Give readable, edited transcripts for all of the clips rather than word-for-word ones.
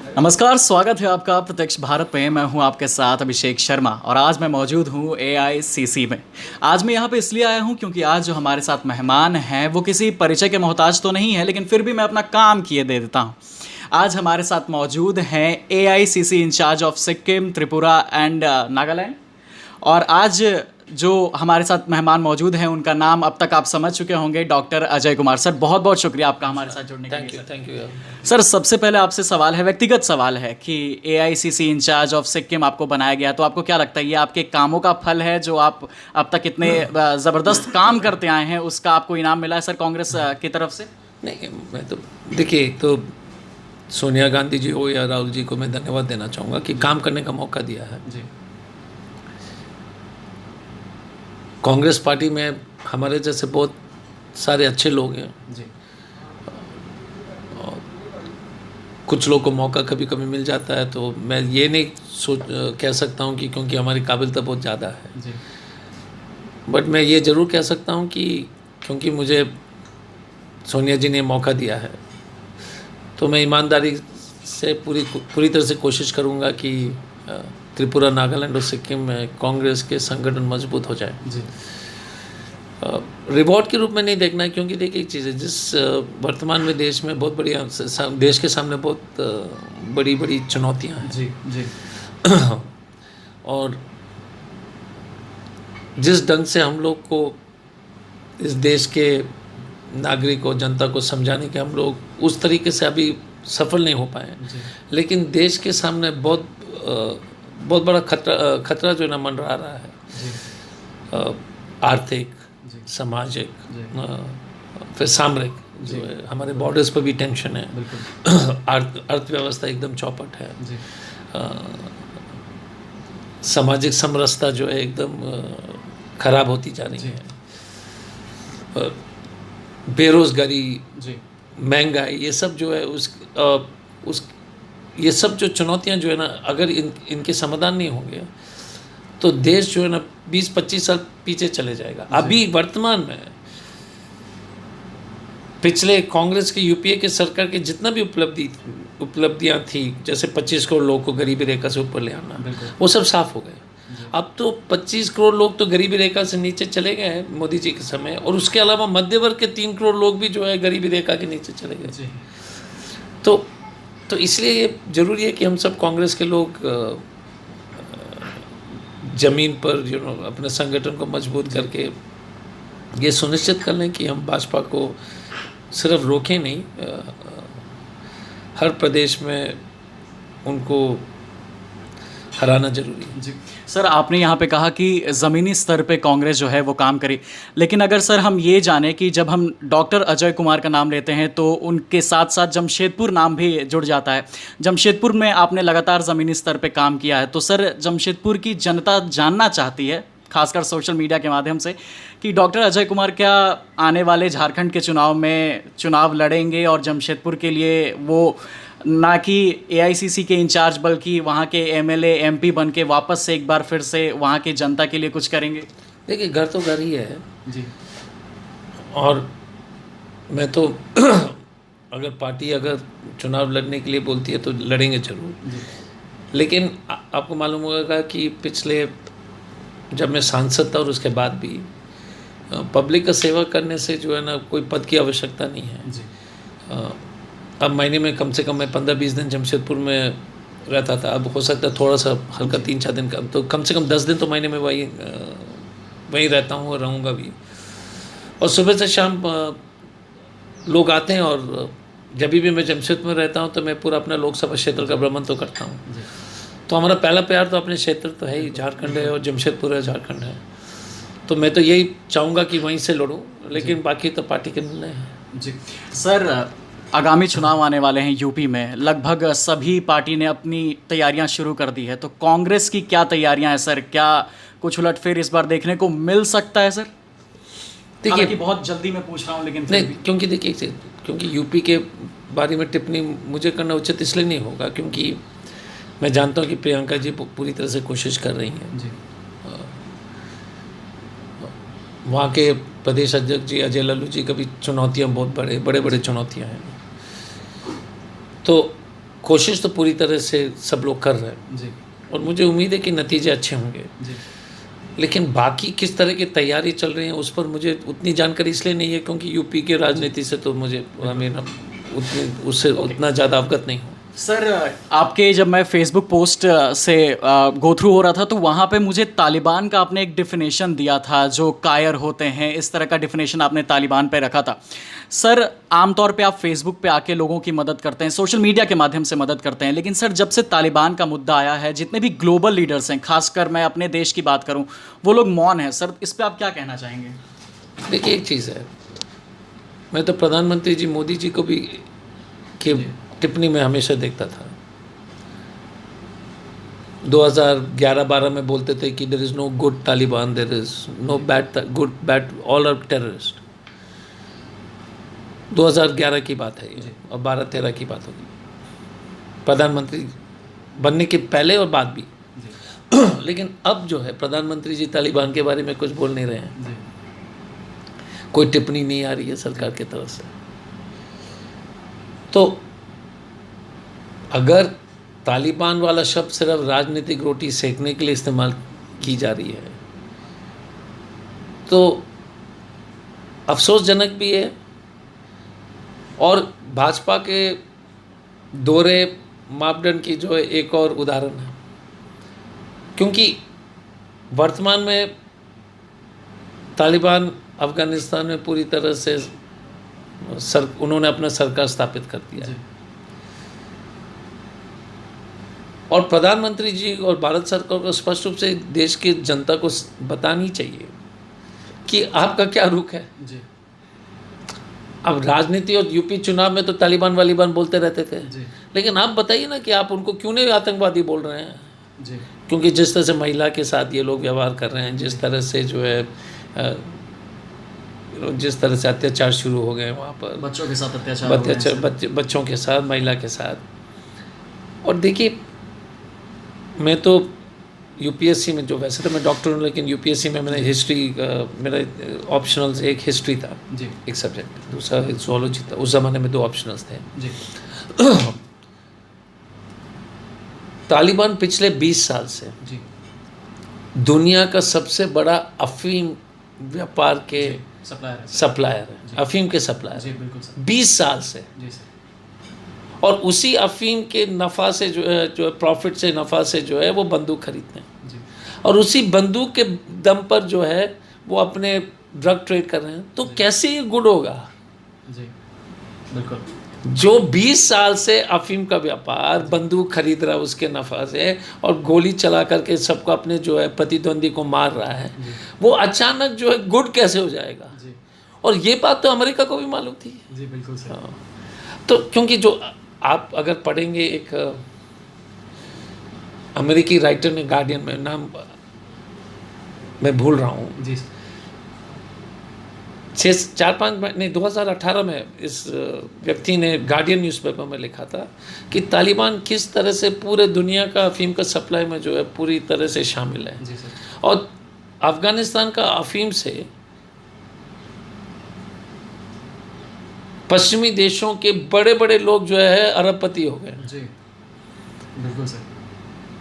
नमस्कार, स्वागत है आपका प्रत्यक्ष भारत में। मैं हूं आपके साथ अभिषेक शर्मा और आज मैं मौजूद हूं एआईसीसी में। आज मैं यहां पे इसलिए आया हूं क्योंकि आज जो हमारे साथ मेहमान हैं वो किसी परिचय के मोहताज तो नहीं है, लेकिन फिर भी मैं अपना काम किए दे देता हूं। आज हमारे साथ मौजूद हैं AICC incharge of Sikkim, Tripura and Nagaland. और आज जो हमारे साथ मेहमान मौजूद हैं उनका नाम अब तक आप समझ चुके होंगे, डॉक्टर अजय कुमार। सर, बहुत बहुत शुक्रिया आपका हमारे साथ जुड़ने के लिए। थैंक यू यार। सर, सबसे पहले आपसे सवाल है, व्यक्तिगत सवाल है कि एआईसीसी इंचार्ज ऑफ सिक्किम आपको बनाया गया, तो आपको क्या लगता है ये आपके कामों का फल है? जो आप अब तक इतने ज़बरदस्त काम करते आए हैं उसका आपको इनाम मिला है सर कांग्रेस की तरफ से? नहीं, मैं तो देखिए, तो सोनिया गांधी जी हो या राहुल जी को मैं धन्यवाद देना चाहूँगा कि काम करने का मौका दिया है। जी कांग्रेस पार्टी में हमारे जैसे बहुत सारे अच्छे लोग हैं। जी कुछ लोग को मौका कभी कभी मिल जाता है, तो मैं ये नहीं कह सकता हूँ कि क्योंकि हमारी काबिलियत बहुत ज़्यादा है। जी बट मैं ये ज़रूर कह सकता हूँ कि क्योंकि मुझे सोनिया जी ने मौका दिया है, तो मैं ईमानदारी से पूरी तरह से कोशिश करूँगा कि त्रिपुरा, नागालैंड और सिक्किम में कांग्रेस के संगठन मजबूत हो जाए। जी रिवॉर्ड के रूप में नहीं देखना है, क्योंकि देखिए एक चीज़ है, जिस वर्तमान में देश में बहुत बड़ी देश के सामने बहुत बड़ी बड़ी चुनौतियां हैं। जी जी और जिस ढंग से हम लोग को इस देश के नागरिक और जनता को समझाने के हम लोग उस तरीके से अभी सफल नहीं हो पाए, लेकिन देश के सामने बहुत बड़ा खतरा जो है ना मंडरा रहा है। आर्थिक, सामाजिक, फिर सामरिक, जो है हमारे बॉर्डर्स पर भी टेंशन है। अर्थव्यवस्था एकदम चौपट है। सामाजिक समरसता जो है एकदम खराब होती जा रही है। बेरोजगारी, महंगाई, ये सब जो है ये सब जो चुनौतियां जो है ना, अगर इनके समाधान नहीं होंगे तो देश जो है ना 20-25 साल पीछे चले जाएगा। अभी वर्तमान में पिछले कांग्रेस के यूपीए के सरकार के जितना भी उपलब्धियां थी, जैसे 25 करोड़ लोगों को गरीबी रेखा से ऊपर ले आना, वो सब साफ हो गए। अब तो 25 करोड़ लोग तो गरीबी रेखा से नीचे चले गए हैं मोदी जी के समय, और उसके अलावा मध्य वर्ग के 3 करोड़ लोग भी जो है गरीबी रेखा के नीचे चले गए। तो इसलिए ये ज़रूरी है कि हम सब कांग्रेस के लोग ज़मीन पर अपने संगठन को मजबूत करके ये सुनिश्चित कर लें कि हम भाजपा को सिर्फ रोकें नहीं, हर प्रदेश में उनको हराना जरूरी है। जी सर, आपने यहाँ पे कहा कि ज़मीनी स्तर पे कांग्रेस जो है वो काम करे, लेकिन अगर सर हम ये जाने कि जब हम डॉक्टर अजय कुमार का नाम लेते हैं तो उनके साथ साथ जमशेदपुर नाम भी जुड़ जाता है। जमशेदपुर में आपने लगातार ज़मीनी स्तर पे काम किया है, तो सर जमशेदपुर की जनता जानना चाहती है, खासकर सोशल मीडिया के माध्यम से, कि डॉक्टर अजय कुमार क्या आने वाले झारखंड के चुनाव में चुनाव लड़ेंगे और जमशेदपुर के लिए वो ना कि एआईसीसी के इंचार्ज बल्कि वहाँ के एमएलए एमपी बन के वापस से एक बार फिर से वहाँ की जनता के लिए कुछ करेंगे? देखिए, घर तो घर ही है जी, और मैं तो अगर पार्टी अगर चुनाव लड़ने के लिए बोलती है तो लड़ेंगे जरूर। लेकिन आपको मालूम होगा कि पिछले जब मैं सांसद था और उसके बाद भी पब्लिक का सेवा करने से जो है ना कोई पद की आवश्यकता नहीं है। जी अब महीने में कम से कम मैं 15-20 दिन जमशेदपुर में रहता था। अब हो सकता है थोड़ा सा हल्का 3-4 दिन का, तो कम से कम 10 दिन तो महीने में वहीं रहता हूँ और रहूँगा भी। और सुबह से शाम लोग आते हैं, और जब भी मैं जमशेदपुर में रहता हूँ तो मैं पूरा अपना लोकसभा क्षेत्र का भ्रमण तो करता हूँ। तो हमारा पहला प्यार तो अपने क्षेत्र तो है ही, झारखंड है, और जमशेदपुर है, झारखंड है। तो मैं तो यही चाहूँगा कि वहीं से लड़ूँ, लेकिन बाकी तो पार्टी के निर्णय हैं। जी सर, आगामी चुनाव आने वाले हैं यूपी में, लगभग सभी पार्टी ने अपनी तैयारियां शुरू कर दी है, तो कांग्रेस की क्या तैयारियां हैं सर? क्या कुछ उलटफेर इस बार देखने को मिल सकता है सर? देखिए, बहुत जल्दी मैं पूछ रहा हूं, लेकिन नहीं, क्योंकि देखिए, क्योंकि यूपी के बारे में टिप्पणी मुझे करना उचित इसलिए नहीं होगा क्योंकि मैं जानता हूं कि प्रियंका जी पूरी तरह से कोशिश कर रही हैं। जी वहाँ के प्रदेश अध्यक्ष जी अजय लल्लू जी का भी चुनौतियाँ बहुत बड़े बड़े चुनौतियाँ हैं। तो कोशिश तो पूरी तरह से सब लोग कर रहे हैं जी और मुझे उम्मीद है कि नतीजे अच्छे होंगे। जी लेकिन बाकी किस तरह की तैयारी चल रही है उस पर मुझे उतनी जानकारी इसलिए नहीं है क्योंकि यूपी के राजनीति से तो मुझे उतनी उससे उतना ज़्यादा अवगत नहीं हूँ। सर, आपके जब मैं फेसबुक पोस्ट से गो थ्रू हो रहा था तो वहाँ पे मुझे तालिबान का आपने एक डिफिनेशन दिया था, जो कायर होते हैं, इस तरह का डिफिनेशन आपने तालिबान पे रखा था। सर, आमतौर पे आप फेसबुक पे आके लोगों की मदद करते हैं, सोशल मीडिया के माध्यम से मदद करते हैं, लेकिन सर जब से तालिबान का मुद्दा आया है, जितने भी ग्लोबल लीडर्स हैं, खासकर मैं अपने देश की बात करूँ, वो लोग मौन हैं। सर, इस पर आप क्या कहना चाहेंगे? देखिए, एक चीज़ है, मैं तो प्रधानमंत्री जी मोदी जी को भी की टिप्पणी में हमेशा देखता था। 2011-12 में बोलते थे कि there is no good Taliban, there is no good bad, all are terrorist. 2011 की बात है ये और 12-13 की बात होगी, प्रधानमंत्री बनने के पहले और बाद भी। लेकिन अब जो है प्रधानमंत्री जी तालिबान के बारे में कुछ बोल नहीं रहे हैं, कोई टिप्पणी नहीं आ रही है सरकार की तरफ से। तो अगर तालिबान वाला शब्द सिर्फ राजनीतिक रोटी सेकने के लिए इस्तेमाल की जा रही है तो अफसोसजनक भी है और भाजपा के दोहरे मापदंड की जो है एक और उदाहरण है, क्योंकि वर्तमान में तालिबान अफ़गानिस्तान में पूरी तरह से उन्होंने अपना सरकार स्थापित कर दिया है और प्रधानमंत्री जी और भारत सरकार को स्पष्ट रूप से देश की जनता को बतानी चाहिए कि आपका क्या रुख है। जी। अब राजनीति और यूपी चुनाव में तो तालिबान वालिबान बोलते रहते थे, जी। लेकिन आप बताइए ना कि आप उनको क्यों नहीं आतंकवादी बोल रहे हैं। जी। क्योंकि जिस तरह से महिला के साथ ये लोग व्यवहार कर रहे हैं, जिस तरह से जो है जिस तरह से अत्याचार शुरू हो गए वहाँ पर, बच्चों के साथ अत्याचार, बच्चों के साथ, महिला के साथ। और देखिए, मैं तो यूपीएससी में, जो वैसे तो मैं डॉक्टर हूँ, लेकिन यूपीएससी में मैंने हिस्ट्री, मेरा ऑप्शनल से एक हिस्ट्री था, जी, एक सब्जेक्ट, दूसरा एक zoology था। उस ज़माने में 2 ऑप्शनल्स थे। जी। तालिबान पिछले 20 साल से जी। दुनिया का सबसे बड़ा अफीम व्यापार के सप्लायर है, अफीम के सप्लायर। जी, बिल्कुल सर। 20 साल से। जी सर। और उसी अफीम के नफ़ा से जो है प्रॉफिट से, नफ़ा से जो है वो बंदूक खरीदते हैं। जी। और उसी बंदूक के दम पर जो है वो अपने ड्रग ट्रेड कर रहे हैं। तो कैसे ये गुड होगा? जी, बिल्कुल। जो 20 साल से अफीम का व्यापार, बंदूक खरीद रहा है उसके नफ़ा से और गोली चला करके सबको, अपने जो है प्रतिद्वंदी को मार रहा है, वो अचानक जो है गुड कैसे हो जाएगा? जी। और ये बात तो अमेरिका को भी मालूम थी। जी, बिल्कुल सर। हाँ। तो क्योंकि जो आप अगर पढ़ेंगे, एक अमेरिकी राइटर ने गार्डियन में, नाम मैं भूल रहा हूँ, जी, 4-5 नहीं 2018 में इस व्यक्ति ने गार्डियन न्यूज़पेपर में लिखा था कि तालिबान किस तरह से पूरे दुनिया का अफीम का सप्लाई में जो है पूरी तरह से शामिल है। जी सर। और अफ़गानिस्तान का अफीम से पश्चिमी देशों के बड़े बड़े लोग जो है अरबपति हो गए। जी, बिल्कुल सर।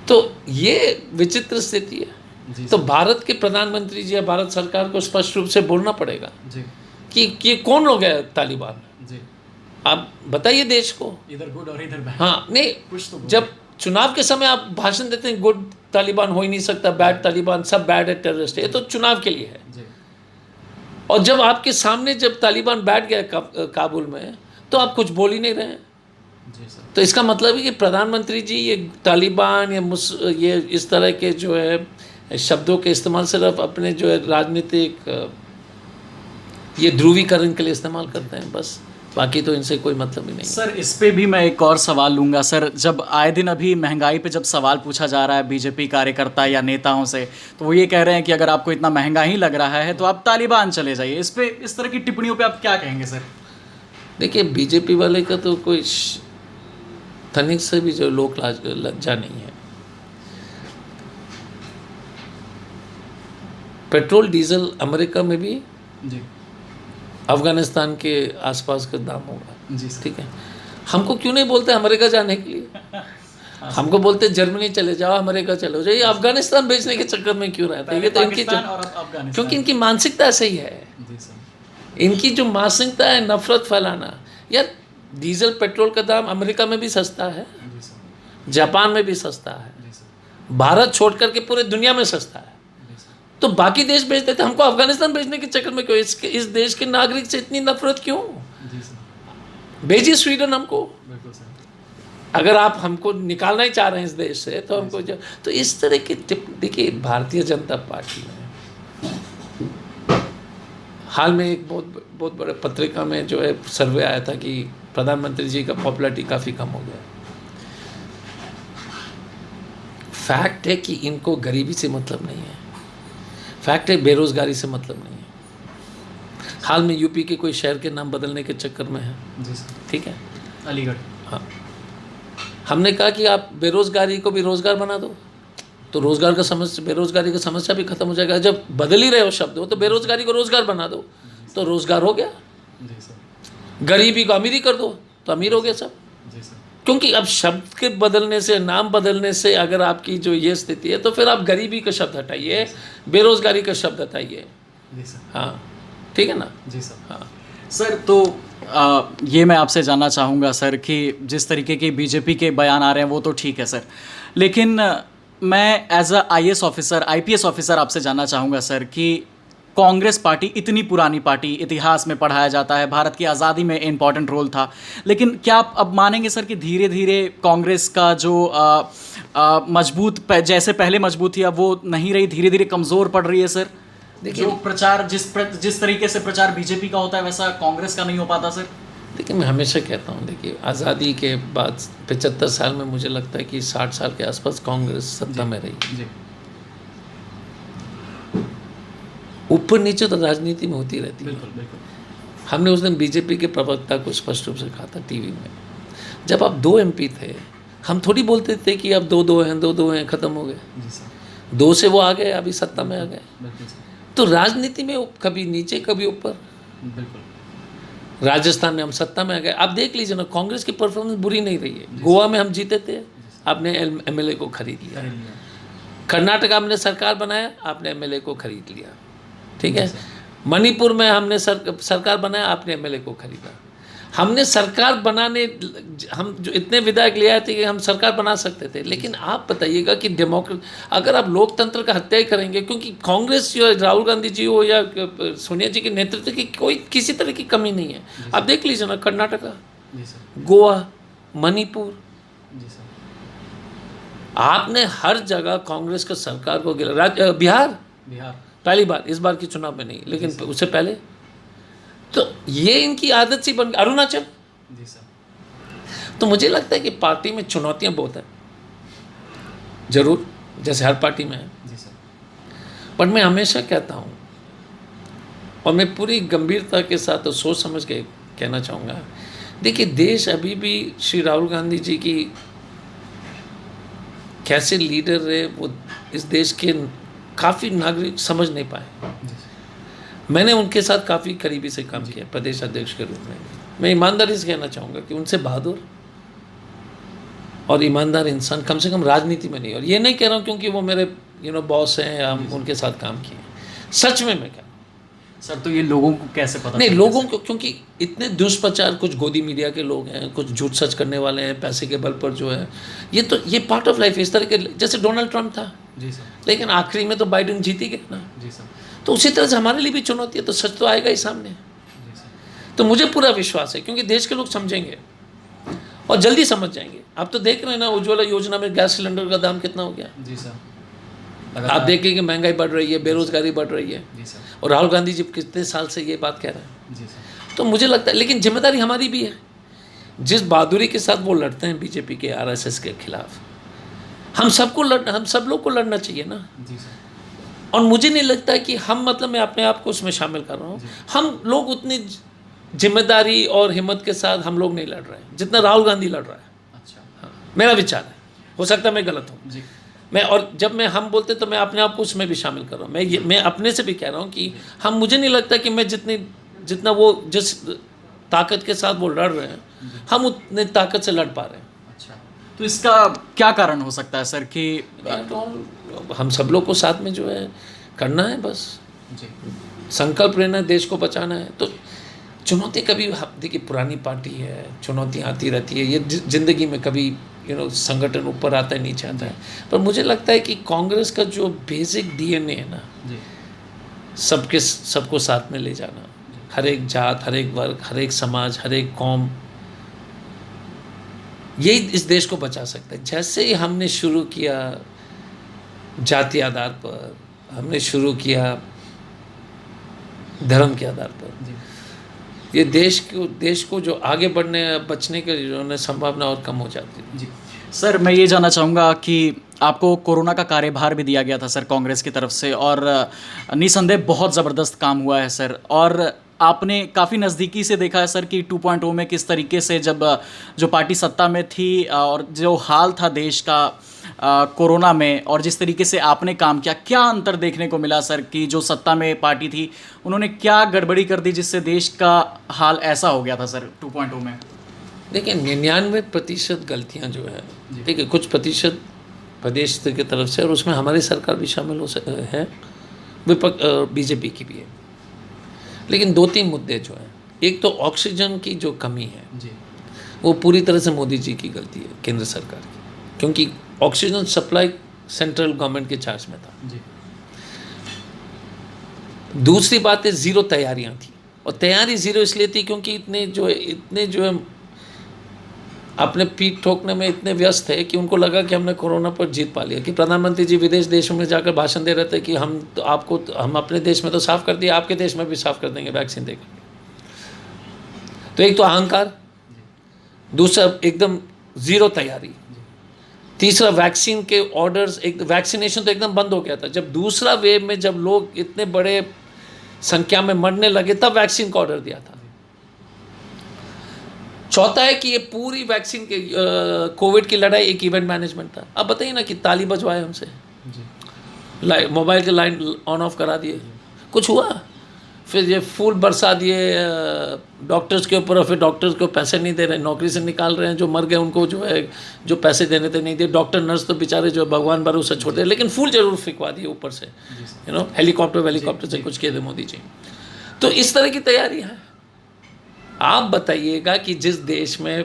तो ये विचित्र स्थिति है। जी, तो भारत के प्रधानमंत्री जी या भारत सरकार को स्पष्ट रूप से बोलना पड़ेगा जी, कि ये कौन लोग है तालिबान। जी, आप बताइए देश को। इधर गुड और इधर बैड। हाँ, नहीं, कुछ तो जब चुनाव के समय आप भाषण देते हैं गुड तालिबान हो ही नहीं सकता, बैड तालिबान, सब बैड है, टेररिस्ट है, ये तो चुनाव के लिए है। जी। और जब आपके सामने जब तालिबान बैठ गया काबुल में, तो आप कुछ बोल ही नहीं रहे हैं। जी सर। तो इसका मतलब है कि प्रधानमंत्री जी ये तालिबान या ये इस तरह के जो है शब्दों के इस्तेमाल सिर्फ अपने जो है राजनीतिक ये ध्रुवीकरण के लिए इस्तेमाल करते हैं, बस। बाकी तो इनसे कोई मतलब ही नहीं। सर, इस पे भी मैं एक और सवाल लूँगा सर। जब आए दिन अभी महंगाई पे जब सवाल पूछा जा रहा है बीजेपी कार्यकर्ता या नेताओं से, तो वो ये कह रहे हैं कि अगर आपको इतना महंगा ही लग रहा है तो आप तालिबान चले जाइए। इस पे, इस तरह की टिप्पणियों पे आप क्या कहेंगे सर? देखिए, बीजेपी वाले का तो कोई तनिक से भी जो लोक लज्जा नहीं है। पेट्रोल डीजल अमेरिका में भी जी, अफ़गानिस्तान के आसपास का दाम होगा। जी सर। ठीक है। हमको क्यों नहीं बोलते अमेरिका जाने के लिए? हमको बोलते जर्मनी चले जाओ, अमेरिका चले जाओ, ये अफगानिस्तान भेजने के चक्कर में क्यों रहते हैं? ये तो इनकी, क्योंकि इनकी मानसिकता ऐसे ही है। इनकी जो मानसिकता है नफरत फैलाना। यार डीजल पेट्रोल का दाम अमेरिका में भी सस्ता है, जापान में भी सस्ता है, भारत छोड़ करके पूरे दुनिया में सस्ता है। तो बाकी देश भेज देते, हमको अफगानिस्तान भेजने के चक्कर में क्यों? इस देश के नागरिक से इतनी नफरत क्यों? भेजिए स्वीडन हमको। अगर आप हमको निकालना ही चाह रहे हैं इस देश से, तो हमको तो इस तरह की देखिए, भारतीय जनता पार्टी में हाल में एक बहुत बड़े पत्रिका में जो है सर्वे आया था कि प्रधानमंत्री जी का पॉपुलैरिटी काफ़ी कम हो गया। फैक्ट है कि इनको गरीबी से मतलब नहीं है, फैक्ट है बेरोजगारी से मतलब नहीं है। हाल में यूपी के कोई शहर के नाम बदलने के चक्कर में है, ठीक है, अलीगढ़। हाँ, हमने कहा कि आप बेरोजगारी को भी रोजगार बना दो, तो रोजगार का समस्या, बेरोजगारी का समस्या भी खत्म हो जाएगा। जब बदल ही रहे हो शब्द हो, तो बेरोजगारी को रोजगार बना दो, तो रोजगार हो गया। गरीबी को अमीरी कर दो, तो अमीर हो गया सब। क्योंकि अब शब्द के बदलने से, नाम बदलने से अगर आपकी जो ये स्थिति है, तो फिर आप गरीबी का शब्द हटाइए, बेरोजगारी का शब्द हटाइए। हाँ, ठीक है ना? जी सर। हाँ सर, तो ये मैं आपसे जानना चाहूँगा सर कि जिस तरीके के बीजेपी के बयान आ रहे हैं वो तो ठीक है सर, लेकिन मैं as a IAS officer, IPS officer आपसे जानना चाहूँगा सर कि कांग्रेस पार्टी इतनी पुरानी पार्टी, इतिहास में पढ़ाया जाता है, भारत की आज़ादी में इम्पॉर्टेंट रोल था, लेकिन क्या आप अब मानेंगे सर कि धीरे धीरे कांग्रेस का जो मजबूत जैसे पहले मजबूत थी, अब वो नहीं रही, धीरे धीरे कमज़ोर पड़ रही है सर? देखिए, जो प्रचार जिस तरीके से प्रचार बीजेपी का होता है वैसा कांग्रेस का नहीं हो पाता सर। देखिए, मैं हमेशा कहता हूँ, देखिए आज़ादी के बाद 75 साल में मुझे लगता है कि 60 साल के आसपास कांग्रेस सत्ता में रही। जी। ऊपर नीचे तो राजनीति में होती रहती है। बिल्कुल बिल्कुल। हमने उस दिन बीजेपी के प्रवक्ता को स्पष्ट रूप से कहा था टीवी में, जब आप 2 MP थे, हम थोड़ी बोलते थे कि अब 2-2 हैं, 2-2 हैं, ख़त्म हो गए। जी सर। 2 से वो आ गए, अभी सत्ता में आ गए। बिल्कुल सर। तो राजनीति में कभी नीचे कभी ऊपर। बिल्कुल। राजस्थान में हम सत्ता में आ गए। आप देख लीजिए ना, कांग्रेस की परफॉर्मेंस बुरी नहीं रही है। गोवा में हम जीते थे, आपने MLA को खरीद लिया। कर्नाटक हमने सरकार बनाया, आपने MLA को खरीद लिया, ठीक है। मणिपुर में हमने सरकार बनाया, आपने MLA को खरीदा। हमने सरकार बनाने, हम जो इतने विधायक ले आए थे कि हम सरकार बना सकते थे, लेकिन आप बताइएगा कि अगर आप लोकतंत्र का हत्या ही करेंगे, क्योंकि कांग्रेस या राहुल गांधी जी हो या सोनिया जी के नेतृत्व की कोई किसी तरह की कमी नहीं है। आप देख लीजिए ना, कर्नाटका, गोवा, मणिपुर, आपने हर जगह कांग्रेस का सरकार को गिरा। बिहार पहली बार, इस बार की चुनाव में नहीं, लेकिन उससे पहले तो ये इनकी आदत सी बन गई। अरुणाचल। जी सर। तो मुझे लगता है कि पार्टी में चुनौतियां बहुत है, जरूर, जैसे हर पार्टी में है। जी सर। पर मैं हमेशा कहता हूँ, और मैं पूरी गंभीरता के साथ तो सोच समझ के कहना चाहूँगा, देखिए देश अभी भी श्री राहुल गांधी जी की कैसे लीडर रहे, वो इस देश के काफ़ी नागरिक समझ नहीं पाए। मैंने उनके साथ काफ़ी करीबी से काम किया प्रदेश अध्यक्ष के रूप में। मैं ईमानदारी से कहना चाहूँगा कि उनसे बहादुर और ईमानदार इंसान कम से कम राजनीति में नहीं। और ये नहीं कह रहा हूँ क्योंकि वो मेरे बॉस हैं या उनके साथ काम किए, सच में मैं कह रहा हूँ। सर, तो ये लोगों को कैसे पता? नहीं, लोगों को, क्योंकि इतने दुष्प्रचार, कुछ गोदी मीडिया के लोग हैं, कुछ झूठ सच करने वाले हैं, पैसे के बल पर जो है, ये पार्ट ऑफ लाइफ। इस तरह के, जैसे डोनाल्ड ट्रंप था। जी सर। लेकिन आखिरी में तो बाइडेन जीत ही गए ना। जी सर। तो उसी तरह से हमारे लिए भी चुनौती है, तो सच तो आएगा ही सामने। तो मुझे पूरा विश्वास है, क्योंकि देश के लोग समझेंगे और जल्दी समझ जाएंगे। आप तो देख रहे हैं ना, उज्ज्वला योजना में गैस सिलेंडर का दाम कितना हो गया। जी सर। आप देखें कि महंगाई बढ़ रही है, बेरोजगारी बढ़ रही है। जी सर। और राहुल गांधी जी कितने साल से ये बात कह रहे हैं। जी सर। तो मुझे लगता है, लेकिन जिम्मेदारी हमारी भी है। जिस बहादुरी के साथ वो लड़ते हैं बीजेपी के, RSS के खिलाफ, हम सब लोग को लड़ना चाहिए ना। जी सर। और मुझे नहीं लगता कि हम, मतलब मैं अपने आप को उसमें शामिल कर रहा हूँ, हम लोग उतनी जिम्मेदारी और हिम्मत के साथ हम लोग नहीं लड़ रहे हैं जितना राहुल गांधी लड़ रहा है। अच्छा। हाँ, मेरा विचार है, हो सकता है मैं गलत हूँ। और जब हम बोलते तो मैं अपने आप को उसमें भी शामिल कर रहा हूँ। मैं अपने से भी कह रहा हूँ कि मुझे नहीं लगता कि मैं जितना वो जिस ताकत के साथ वो लड़ रहे हैं, हम उतने ताकत से लड़ पा रहे हैं। अच्छा, तो इसका क्या कारण हो सकता है सर कि हम सब लोग को साथ में जो है करना है, बस जी संकल्प लेना है, देश को बचाना है। तो चुनौती कभी, देखिए पुरानी पार्टी है, चुनौतियाँ आती रहती है, ये ज़िंदगी में कभी संगठन ऊपर आता है नीचे आता है, पर मुझे लगता है कि कांग्रेस का जो बेसिक डीएनए है ना, जी सबको साथ में ले जाना, हर एक जात, हर एक वर्ग, हर एक समाज, हर एक कौम, यही इस देश को बचा सकता है। जैसे ही हमने शुरू किया जाति आधार पर, हमने शुरू किया धर्म के आधार पर, ये देश को जो आगे बचने के जो है संभावना और कम हो जाती है। जी सर, मैं ये जानना चाहूँगा कि आपको कोरोना का कार्यभार भी दिया गया था सर कांग्रेस की तरफ से, और निसंदेह बहुत ज़बरदस्त काम हुआ है सर, और आपने काफ़ी नज़दीकी से देखा है सर कि 2.0 में किस तरीके से जब जो पार्टी सत्ता में थी और जो हाल था देश का कोरोना में, और जिस तरीके से आपने काम किया, क्या अंतर देखने को मिला सर कि जो सत्ता में पार्टी थी उन्होंने क्या गड़बड़ी कर दी जिससे देश का हाल ऐसा हो गया था सर 2.0 में? देखिए 99% गलतियां जो है, देखिए कुछ प्रतिशत प्रदेश की तरफ से, और उसमें हमारी सरकार भी शामिल है, बीजेपी की भी है, लेकिन 2-3 मुद्दे जो हैं, एक तो ऑक्सीजन की जो कमी है जी वो पूरी तरह से मोदी जी की गलती है, केंद्र सरकार की, क्योंकि ऑक्सीजन सप्लाई सेंट्रल गवर्नमेंट के चार्ज में था। जी दूसरी बात है, ज़ीरो तैयारियां थी, और तैयारी ज़ीरो इसलिए थी क्योंकि इतने जो है अपने पीठ ठोकने में इतने व्यस्त थे कि उनको लगा कि हमने कोरोना पर जीत पा लिया, कि प्रधानमंत्री जी विदेश देशों में जाकर भाषण दे रहे थे कि हम अपने देश में तो साफ कर दिया, आपके देश में भी साफ कर देंगे वैक्सीन देकर। तो एक तो अहंकार, दूसरा एकदम ज़ीरो तैयारी, तीसरा वैक्सीन के ऑर्डर्स, वैक्सीनेशन तो एकदम बंद हो गया था। जब दूसरा वेव में जब लोग इतने बड़े संख्या में मरने लगे तब वैक्सीन का ऑर्डर दिया था। चौथा है कि ये पूरी वैक्सीन के कोविड की लड़ाई एक इवेंट मैनेजमेंट था। अब बताइए ना कि ताली बजवाए हमसे, मोबाइल के लाइन ऑन ऑफ करा दिए, कुछ हुआ? फिर ये फूल बरसा दिए डॉक्टर्स के ऊपर, फिर डॉक्टर्स को पैसे नहीं दे रहे, नौकरी से निकाल रहे हैं, जो मर गए उनको जो है जो पैसे देने थे नहीं दिए, डॉक्टर नर्स तो बेचारे जो भगवान भरोसे छोड़ दिए, लेकिन फूल जरूर फिकवा दिए ऊपर से, हेलीकॉप्टर से कुछ किए थे मोदी जी। तो इस तरह की तैयारी है। आप बताइएगा कि जिस देश में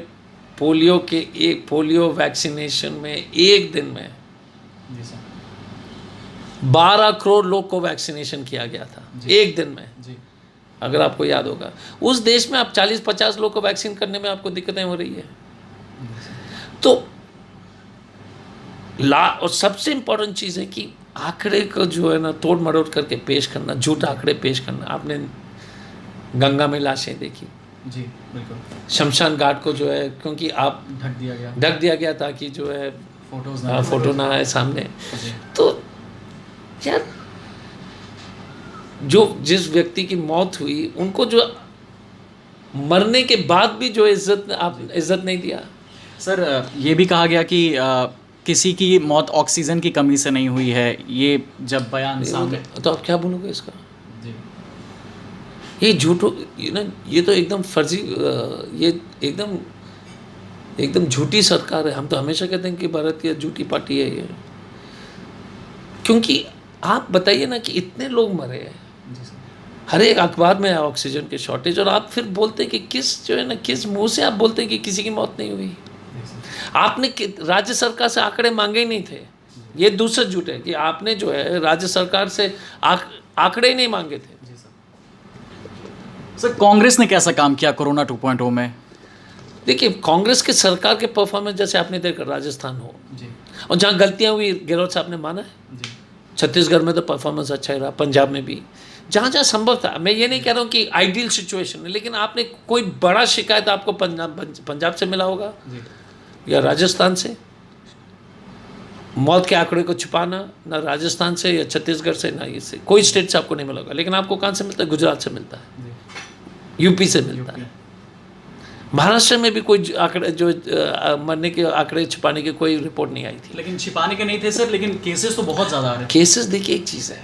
पोलियो वैक्सीनेशन में एक दिन में 12 करोड़ लोग को वैक्सीनेशन किया गया था एक दिन में, अगर आपको याद होगा, उस देश में आप 40-50 लोग को वैक्सीन करने में आपको दिक्कतें हो रही है। तो और सबसे इम्पोर्टेंट चीज़ है कि आंकड़े को जो है ना तोड़ मरोड़ करके पेश करना, झूठ आंकड़े पेश करना। आपने गंगा में लाशें देखी, जी बिल्कुल, शमशान घाट को जो है, क्योंकि आप ढक दिया गया ताकि जो है फोटो ना आए सामने। तो यार जिस व्यक्ति की मौत हुई उनको जो मरने के बाद भी जो इज्जत नहीं दिया। सर ये भी कहा गया कि किसी की मौत ऑक्सीजन की कमी से नहीं हुई है, ये जब बयान सामने, तो आप क्या बोलोगे इसका? ये झूठो ये तो एकदम फर्जी, ये एकदम झूठी सरकार है। हम तो हमेशा कहते हैं कि भारतीय झूठी पार्टी है ये, क्योंकि आप बताइए ना कि इतने लोग मरे हैं, हर एक अखबार में है ऑक्सीजन की शॉर्टेज, और आप फिर बोलते हैं कि किस मुंह से आप बोलते हैं कि किसी की मौत नहीं हुई? आपने राज्य सरकार से आंकड़े मांगे ही नहीं थे। ये दूसरा झूठ है कि आपने जो है राज्य सरकार से आंकड़े ही नहीं मांगे थे। सर कांग्रेस ने कैसा काम किया कोरोना 2.0 में? देखिए कांग्रेस के सरकार के परफॉर्मेंस जैसे आपने देखा राजस्थान हो जी, और जहाँ गलतियाँ हुई गहलोत साहब ने माना है जी। छत्तीसगढ़ में तो परफॉर्मेंस अच्छा ही रहा, पंजाब में भी, जहाँ जहाँ संभव था। मैं ये नहीं कह रहा हूँ कि आइडियल सिचुएशन है, लेकिन आपने कोई बड़ा शिकायत आपको पंजाब से मिला होगा या राजस्थान से? मौत के आंकड़े को छुपाना ना राजस्थान से या छत्तीसगढ़ से ना इससे कोई स्टेट से आपको नहीं मिला होगा, लेकिन आपको कहाँ से मिलता है? गुजरात से मिलता है, यूपी से मिलता है। महाराष्ट्र में भी कोई आंकड़े जो मरने के आंकड़े छुपाने की कोई रिपोर्ट नहीं आई थी, लेकिन छिपाने के नहीं थे सर, लेकिन केसेस तो बहुत ज़्यादा आ रहे हैं। केसेस देखिए एक चीज़ है,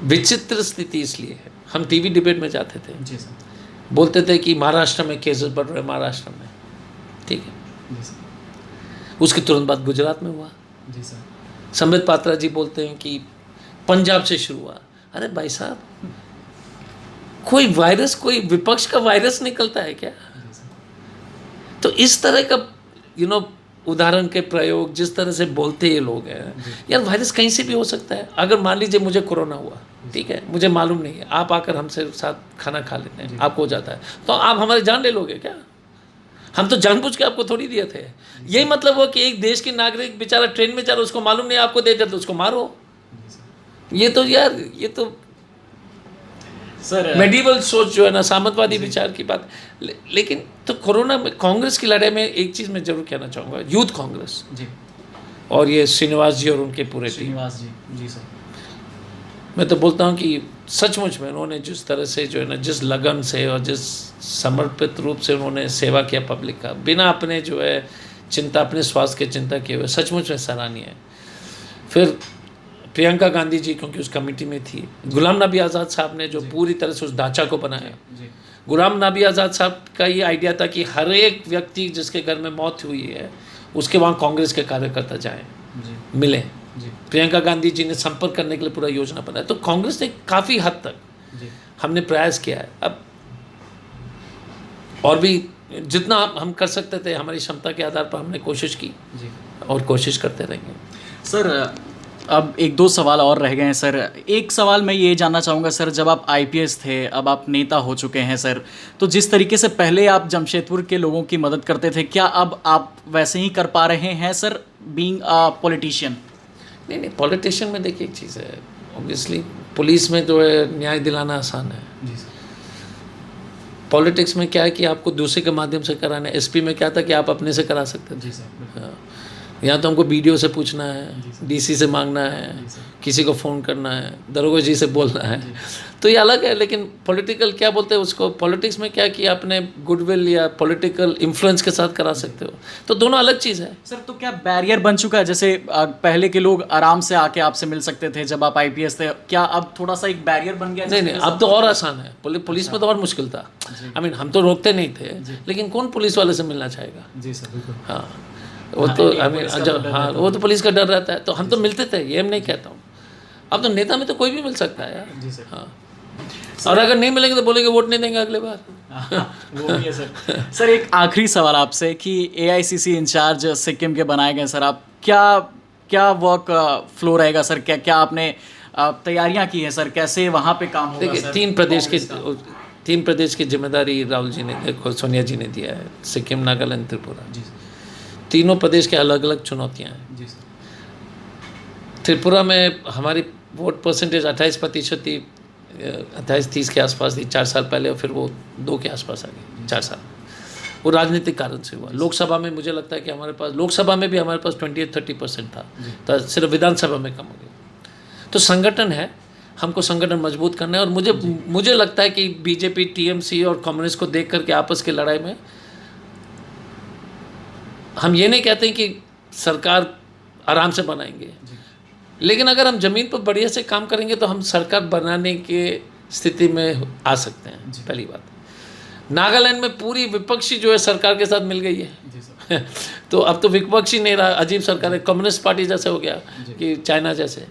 विचित्र स्थिति इसलिए है, हम टीवी डिबेट में जाते थे, जी सर, बोलते थे कि महाराष्ट्र में केसेस बढ़ रहे हैं, महाराष्ट्र में, ठीक है, जी सर, उसके तुरंत बाद गुजरात में हुआ। जी सर, संबित पात्रा जी बोलते हैं कि पंजाब से शुरू हुआ। अरे भाई साहब, कोई वायरस, कोई विपक्ष का वायरस निकलता है क्या? जी सर, तो इस तरह का उदाहरण के प्रयोग जिस तरह से बोलते ये लोग हैं, यार वायरस कहीं से भी हो सकता है। अगर मान लीजिए मुझे कोरोना हुआ, ठीक है, मुझे मालूम नहीं है, आप आकर हमसे साथ खाना खा लेते हैं, आपको हो जाता है, तो आप हमारी जान ले लोगे क्या? हम तो जानबूझ के आपको थोड़ी दिए थे। यही मतलब हो कि एक देश के नागरिक बेचारा ट्रेन में जा रहा, उसको मालूम नहीं, आपको दे देते तो उसको मारो। ये तो यार, ये तो सर मेडिवल सोच जो है ना, सामंतवादी विचार की बात। लेकिन तो कोरोना में कांग्रेस की लड़ाई में एक चीज़ मैं जरूर कहना चाहूँगा, यूथ कांग्रेस जी, और ये श्रीनिवास जी और उनके पूरे टीम, श्रीनिवास जी, जी सर, मैं तो बोलता हूँ कि सचमुच में उन्होंने जिस तरह से जो है ना, जिस लगन से और जिस समर्पित रूप से उन्होंने सेवा किया पब्लिक का, बिना अपने जो है चिंता, अपने स्वास्थ्य की चिंता किए हुए, सचमुच में सराहनीय है। फिर प्रियंका गांधी जी क्योंकि उस कमेटी में थी, गुलाम नबी आज़ाद साहब ने जो पूरी तरह से उस ढांचा को बनाया। जी, गुलाम नबी आज़ाद साहब का ये आइडिया था कि हर एक व्यक्ति जिसके घर में मौत हुई है उसके वहाँ कांग्रेस के कार्यकर्ता जाएं, जी, मिलें। जी, प्रियंका गांधी जी ने संपर्क करने के लिए पूरा योजना बनाया। तो कांग्रेस ने काफ़ी हद तक जी, हमने प्रयास किया है। अब और भी जितना हम कर सकते थे हमारी क्षमता के आधार पर हमने कोशिश की जी। और कोशिश करते रहेंगे। सर अब एक दो सवाल और रह गए हैं सर। एक सवाल मैं ये जानना चाहूँगा सर, जब आप आईपीएस थे, अब आप नेता हो चुके हैं सर, तो जिस तरीके से पहले आप जमशेदपुर के लोगों की मदद करते थे, क्या अब आप वैसे ही कर पा रहे हैं सर, बीइंग अ पॉलिटिशियन? नहीं, पॉलिटिशियन में देखिए एक चीज़ है, ऑब्वियसली पुलिस में जो है न्याय दिलाना आसान है। जी सर, पॉलिटिक्स में क्या है कि आपको दूसरे के माध्यम से कराना है। एसपी में क्या था कि आप अपने से करा सकते थे। जी सर, हाँ, यहाँ तो हमको बीडीओ से पूछना है, डीसी से मांगना है, किसी को फ़ोन करना है, दरोगा जी से बोलना है, तो ये अलग है। लेकिन पॉलिटिकल क्या बोलते हैं उसको, पॉलिटिक्स में क्या कि आपने गुडविल या पॉलिटिकल इन्फ्लुएंस के साथ करा सकते हो, तो दोनों अलग चीज़ है। सर तो क्या बैरियर बन चुका है? जैसे पहले के लोग आराम से आके आपसे मिल सकते थे जब आप आईपीएस थे, क्या अब थोड़ा सा एक बैरियर बन गया? नहीं, अब तो और आसान है। पुलिस में तो और मुश्किल था। आई मीन हम तो रोकते नहीं थे, लेकिन कौन पुलिस वाले से मिलना चाहेगा? जी सर, बिल्कुल। हाँ, वो तो आई मीन जब, हाँ, वो तो पुलिस का डर रहता है, तो हम तो मिलते थे, ये हम नहीं कहता हूँ। अब तो नेता में तो कोई भी मिल सकता है यार। जी सर। हाँ, और अगर नहीं मिलेंगे तो बोलेंगे वोट नहीं देंगे अगले बार। वो भी है सर। सर एक आखिरी सवाल आपसे कि एआईसीसी इंचार्ज सिक्किम के बनाए गए सर, आप क्या वर्क फ्लो रहेगा सर? क्या आपने तैयारियां की हैं सर? कैसे वहाँ पे काम होगा? देखिए, सर तीन प्रदेश की जिम्मेदारी राहुल जी ने, सोनिया जी ने दिया है, सिक्किम, नागालैंड, त्रिपुरा। जी सर, तीनों प्रदेश के अलग अलग चुनौतियाँ हैं। जी सर, त्रिपुरा में हमारी वोट परसेंटेज 28% थी, 28-30 के आसपास थी 4 साल पहले, और फिर वो 2 के आसपास आ गई 4 साल। वो राजनीतिक कारण से हुआ। लोकसभा में मुझे लगता है कि हमारे पास, लोकसभा में भी हमारे पास 28-30% था, तो सिर्फ विधानसभा में कम हो गया। तो संगठन है, हमको संगठन मजबूत करना है। और मुझे लगता है कि बीजेपी, टीएमसी और कांग्रेस को देख करके आपस की लड़ाई में, हम ये नहीं कहते हैं कि सरकार आराम से बनाएंगे, लेकिन अगर हम ज़मीन पर बढ़िया से काम करेंगे तो हम सरकार बनाने के स्थिति में आ सकते हैं। पहली बात, नागालैंड में पूरी विपक्षी जो है सरकार के साथ मिल गई है। जी सर, तो अब तो विपक्षी नहीं रहा, अजीब सरकार है, कम्युनिस्ट पार्टी जैसे हो गया कि चाइना जैसे।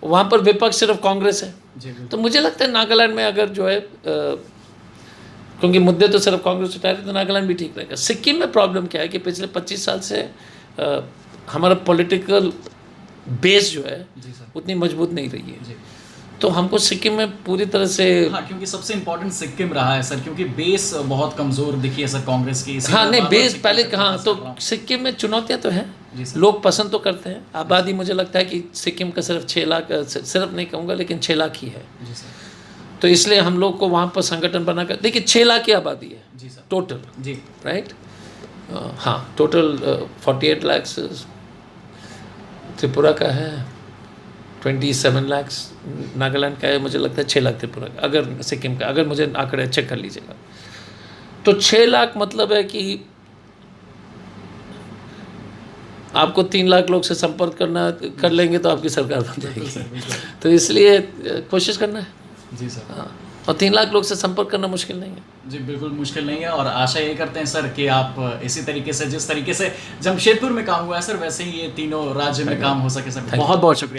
वहाँ पर विपक्ष सिर्फ कांग्रेस है। तो मुझे लगता है नागालैंड में अगर जो है, क्योंकि मुद्दे तो सिर्फ कांग्रेस उठा रही है, तो नागालैंड भी ठीक रहेगा। सिक्किम में प्रॉब्लम क्या है कि पिछले 25 साल से हमारा पॉलिटिकल बेस जो है उतनी मजबूत नहीं रही है। तो हमको सिक्किम में पूरी तरह से, हाँ, क्योंकि सबसे इम्पोर्टेंट सिक्किम रहा है सर, क्योंकि बेस बहुत कमज़ोर दिखी है सर कांग्रेस की। हाँ नहीं, बेस पहले कहाँ, तो सिक्किम में चुनौतियाँ तो हैं, लोग पसंद तो करते हैं। आबादी मुझे लगता है कि सिक्किम का सिर्फ 6 लाख, सिर्फ नहीं कहूँगा लेकिन 6 लाख ही है। तो इसलिए हम लोग को वहाँ पर संगठन बनाकर, देखिए 6 लाख की आबादी है जी सर, टोटल, जी राइट। हाँ, टोटल 48 लाख त्रिपुरा का है, 27 लाख नागालैंड का है, मुझे लगता है 6 लाख त्रिपुरा का, अगर सिक्किम का, अगर मुझे आंकड़े चेक कर लीजिएगा। तो 6 लाख मतलब है कि आपको 3 लाख लोग से संपर्क कर लेंगे तो आपकी सरकार बन जाएगी। तो इसलिए कोशिश करना है। जी सर। हाँ, और 3 लाख लोग से संपर्क करना मुश्किल नहीं है। जी बिल्कुल मुश्किल नहीं है, और आशा ये करते हैं सर कि आप इसी तरीके से, जिस तरीके से जमशेदपुर में काम हुआ है सर, वैसे ही ये तीनों राज्य में काम हो सके सर। बहुत बहुत शुक्रिया।